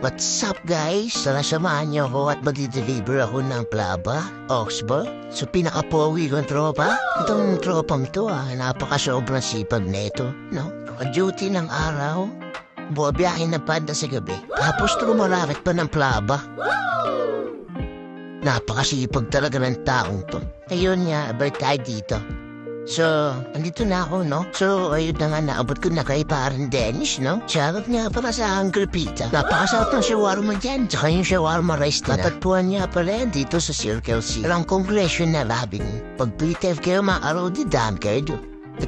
What's up guys? Tara samahan niyo ako at mag-deliver ako ng Plaba, Oxbow. So pinaka-pogi kong tropa. Itong tropang to napaka-sobrang sipag neto, no? Duty ng araw, buwabiyahin na panda sa gabi. Tapos trumarakit pa ng Plaba. Napakasipag talaga ng taong to. Ayun nga, balik tayo dito. So, andito na ako, no? So, ayun na nga, naabot ko na kay parang Dennis, no? Shoutout nga para sa Uncle Pita. Napakasarap ng shawarma dyan, tsaka yung shawarma rice na. Tatagpuan niya pala dito sa Circle C. Alang Congression na labing. Pag PTF kayo mga araw, di dam kayo do.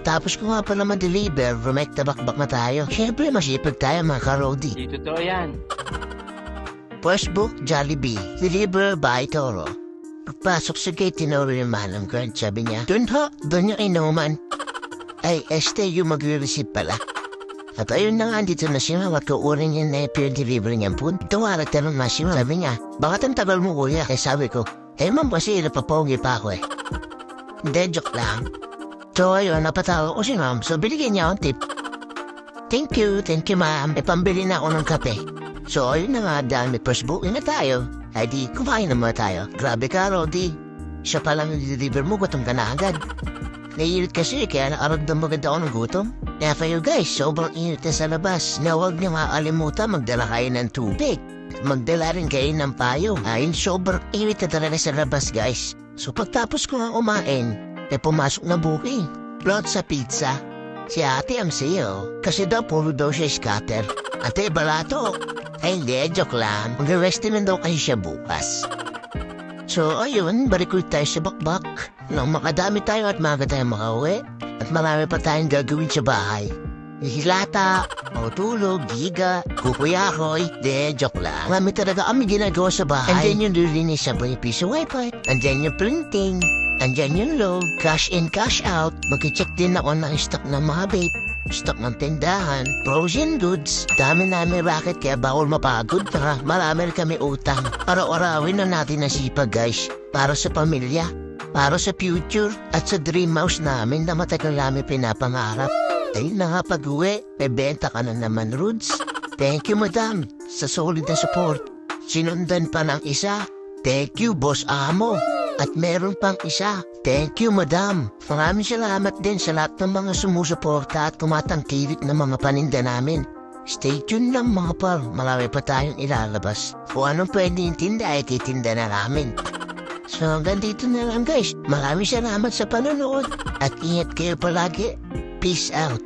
Tapos ko nga pala ma-deliver, rumekta bakbak na tayo. Siyempre, masipag tayo mga karodi. Di totoo yan. First book, Jollibee. Deliver by Toro. Pagpasok sa gate, tinuro yung manang Grant. Sabi niya, "Doon ho, doon yung inuman." Ay, yung magre-receive pala. At ayun na nga, dito na siya. At kauurin niya na yung delivery niyang po. Tuwarat na naman siya. Sabi niya, "Bakit ang tagal mo kuya?" Sabi ko, ma'am kasi napapogi pa ako Hindi, joke lang. So ayun, napatawa ko si ma'am. So binigyan niya akong tip. Thank you ma'am. Pambili na ako ng kape. So ayun na nga, dahil may first booking na tayo. Ay di, kumain naman tayo. Grabe ka, Rodi. Siya palang nag-deliver mo, gutom ka na agad. Naiinit kasi, kaya nakaramdam maganda ako ng gutom. Kaya kayo guys, sobrang init na sa labas. Na huwag niyo makakalimutan, magdala kayo ng tubig. Magdala rin kayo ng payo. Ayun, sobrang init na talaga sa labas guys. So pagtapos ko nga kumain, pumasok na booking. Plot sa pizza. Si ate ang sayo. Kasi daw puro daw siya scatter. Ate, balato. Ay hindi, joke lang. Mag-rest naman daw kasi siya bukas. So ayun, balik ulit tayo sa bakbak. Nang makadami tayo at maaga tayo makauwi. At marami pa tayong gagawin sa bahay. Hihilata, matulog, giga, kukuyakoy. De, joke lang. Marami talaga kami ginagawa sa bahay. Andyan yung lilinis sa piece of wifi. Andyan yung printing. Andyan yung load, cash in, cash out. Mag-check din ako ng stock ng mga vape. Stock ng tindahan, frozen goods. Dami namin racket kaya bawal mapagod. Marami kami utang. Araw-arawin na natin ang sipag guys. Para sa pamilya, para sa future, at sa dream house namin na matagal namin pinapangarap. Ayun na nga pag-uwi, may benta ka na naman, Rudes. Thank you, madam, sa solid na support. Sinundan pa ng isa. Thank you, boss amo. At meron pang isa. Thank you, madam. Maraming salamat din sa lahat ng mga sumusuporta at tumatangkilik ng mga paninda namin. Stay tuned lang mga pal. Marami pa tayong ilalabas. Kung anong pwedeng tinda ay titinda na namin. So hanggang dito na lang guys. Maraming salamat sa panonood. At ingat kayo palagi. Peace out.